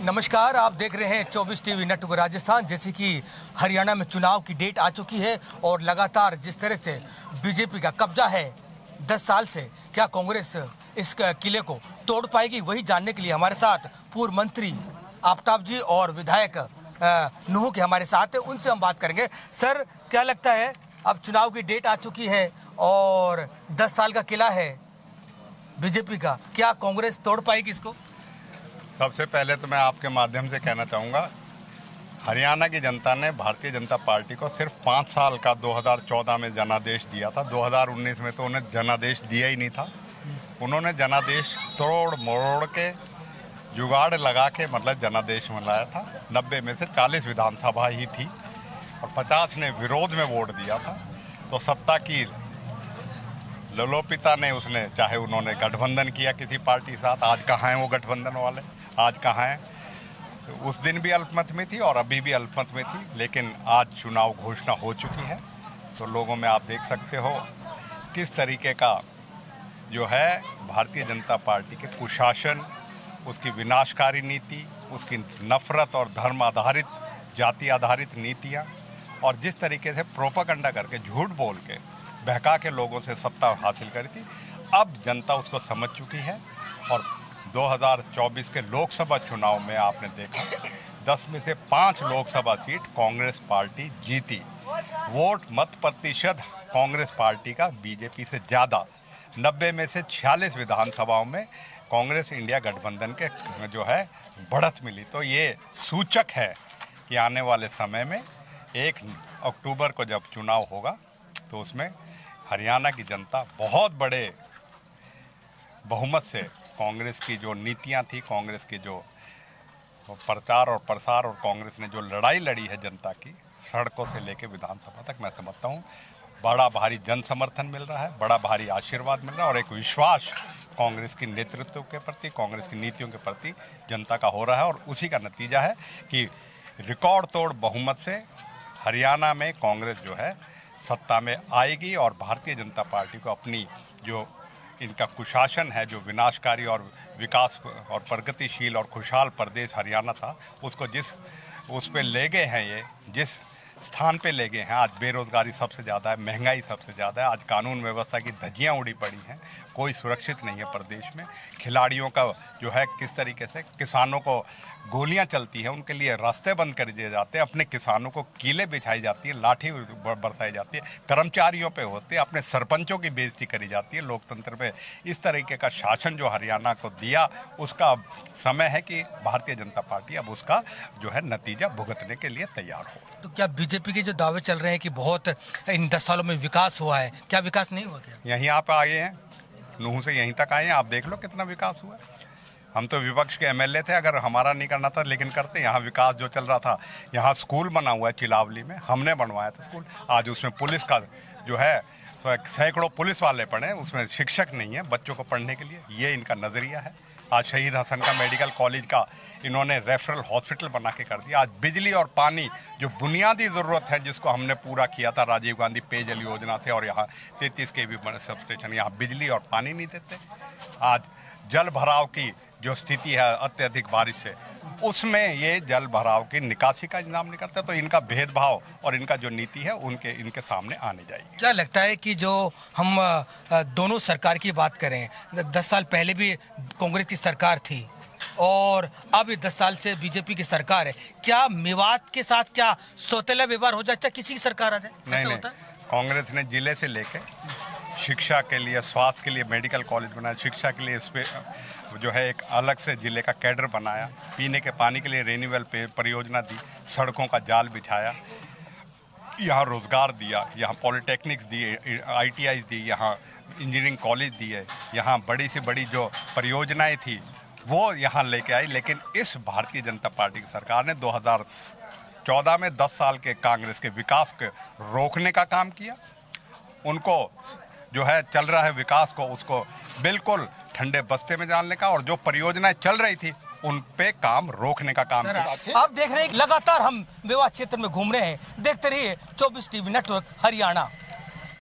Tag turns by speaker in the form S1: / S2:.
S1: नमस्कार, आप देख रहे हैं 24 टीवी नेटवर्क राजस्थान। जैसे कि हरियाणा में चुनाव की डेट आ चुकी है और लगातार जिस तरह से बीजेपी का कब्जा है 10 साल से, क्या कांग्रेस इस किले को तोड़ पाएगी? वही जानने के लिए हमारे साथ पूर्व मंत्री आफ्ताब जी और विधायक नूह के हमारे साथ है, उनसे हम बात करेंगे। सर, क्या लगता है, अब चुनाव की डेट आ चुकी है और 10 साल का किला है बीजेपी का, क्या कांग्रेस तोड़ पाएगी इसको?
S2: सबसे पहले तो मैं आपके माध्यम से कहना चाहूँगा, हरियाणा की जनता ने भारतीय जनता पार्टी को सिर्फ 5 साल का 2014 में जनादेश दिया था। 2019 में तो उन्हें जनादेश दिया ही नहीं था। उन्होंने जनादेश तोड़ मरोड़ के जुगाड़ लगा के मतलब जनादेश मिलाया था। 90 में से 40 विधानसभा ही थी और 50 ने विरोध में वोट दिया था। तो सत्ता की लोलोपिता ने उसने, चाहे उन्होंने गठबंधन किया किसी पार्टी के साथ, आज कहाँ हैं वो गठबंधन वाले, आज कहाँ हैं? तो उस दिन भी अल्पमत में थी और अभी भी अल्पमत में थी, लेकिन आज चुनाव घोषणा हो चुकी है। तो लोगों में आप देख सकते हो किस तरीके का जो है भारतीय जनता पार्टी के कुशासन, उसकी विनाशकारी नीति, उसकी नफरत और धर्म आधारित, जाति आधारित नीतियाँ, और जिस तरीके से प्रोपागंडा करके झूठ बोल के बहका के लोगों से सत्ता हासिल करी थी, अब जनता उसको समझ चुकी है। और 2024 के लोकसभा चुनाव में आपने देखा 10 में से 5 लोकसभा सीट कांग्रेस पार्टी जीती। वोट मत प्रतिशत कांग्रेस पार्टी का बीजेपी से ज़्यादा, 90 में से 46 विधानसभाओं में कांग्रेस इंडिया गठबंधन के जो है बढ़त मिली। तो ये सूचक है कि आने वाले समय में 1 अक्टूबर को जब चुनाव होगा तो उसमें हरियाणा की जनता बहुत बड़े बहुमत से कांग्रेस की जो नीतियां थी, कांग्रेस की जो प्रचार और प्रसार, और कांग्रेस ने जो लड़ाई लड़ी है जनता की सड़कों से लेकर विधानसभा तक, मैं समझता हूं बड़ा भारी जन समर्थन मिल रहा है, बड़ा भारी आशीर्वाद मिल रहा है और एक विश्वास कांग्रेस की नेतृत्व के प्रति, कांग्रेस की नीतियों के प्रति जनता का हो रहा है। और उसी का नतीजा है कि रिकॉर्ड तोड़ बहुमत से हरियाणा में कांग्रेस जो है सत्ता में आएगी और भारतीय जनता पार्टी को अपनी जो इनका कुशासन है, जो विनाशकारी और विकास और प्रगतिशील और खुशहाल प्रदेश हरियाणा था, उसको उस पे ले गए हैं, ये जिस स्थान पे ले गए हैं। आज बेरोजगारी सबसे ज़्यादा है, महंगाई सबसे ज़्यादा है, आज कानून व्यवस्था की धज्जियाँ उड़ी पड़ी हैं, कोई सुरक्षित नहीं है प्रदेश में। खिलाड़ियों का जो है किस तरीके से किसानों को गोलियां चलती हैं, उनके लिए रास्ते बंद कर दिए जाते हैं, अपने किसानों को कीलें बिछाई जाती है, लाठी बरसाई जाती है, कर्मचारियों पे होते हैं, अपने सरपंचों की बेइज्जती करी जाती है। लोकतंत्र पे इस तरीके का शासन जो हरियाणा को दिया, उसका समय है कि भारतीय जनता पार्टी अब उसका जो है नतीजा भुगतने के लिए तैयार हो।
S1: तो क्या बीजेपी के जो दावे चल रहे हैं कि बहुत इन 10 सालों में विकास हुआ है, क्या विकास नहीं हुआ? क्या
S2: यहीं आप आए हैं, नूह से यहीं तक आए हैं, आप देख लो कितना विकास हुआ है। हम तो विपक्ष के एमएलए थे, अगर हमारा नहीं करना था लेकिन करते। यहाँ विकास जो चल रहा था, यहाँ स्कूल बना हुआ है चिलावली में, हमने बनवाया था स्कूल। आज उसमें पुलिस का जो है सैकड़ों पुलिस वाले पढ़े, उसमें शिक्षक नहीं है बच्चों को पढ़ने के लिए, ये इनका नज़रिया है। आज शहीद हसन का मेडिकल कॉलेज का इन्होंने रेफरल हॉस्पिटल बना के कर दिया। आज बिजली और पानी जो बुनियादी ज़रूरत है, जिसको हमने पूरा किया था राजीव गांधी पेयजल योजना से, और यहाँ 33 kV सब स्टेशन, यहाँ बिजली और पानी नहीं देते। आज जल भराव की जो स्थिति है अत्यधिक बारिश से, उसमें ये जल भराव की निकासी का इंतजाम नहीं करते। तो इनका भेदभाव और इनका जो नीति है इनके सामने आने जाएगी।
S1: क्या लगता है कि जो हम दोनों सरकार की बात करें, 10 साल पहले भी कांग्रेस की सरकार थी और अब 10 साल से बीजेपी की सरकार है, क्या मेवात के साथ क्या सौतेला व्यवहार हो जाए, चाहे किसी की सरकार आ जाए?
S2: नहीं, कांग्रेस ने जिले से लेके शिक्षा के लिए, स्वास्थ्य के लिए मेडिकल कॉलेज बनाया, शिक्षा के लिए इस पे जो है एक अलग से जिले का कैडर बनाया, पीने के पानी के लिए रेन्यूएबल परियोजना दी, सड़कों का जाल बिछाया, यहाँ रोजगार दिया, यहाँ पॉलिटेक्निक्स दिए, ITI दी, यहाँ इंजीनियरिंग कॉलेज दिए, यहाँ बड़ी से बड़ी जो परियोजनाएं थी वो यहाँ लेके आई। लेकिन इस भारतीय जनता पार्टी की सरकार ने 2014 में 10 साल के कांग्रेस के विकास को रोकने का काम किया। उनको जो है चल रहा है विकास को, उसको बिल्कुल ठंडे बस्ते में डालने का, और जो परियोजनाएं चल रही थी उन पे काम रोकने का काम किया।
S1: आप देख रहे हैं लगातार हम मेवात क्षेत्र में घूम रहे हैं, देखते रहिए 24 टीवी नेटवर्क हरियाणा।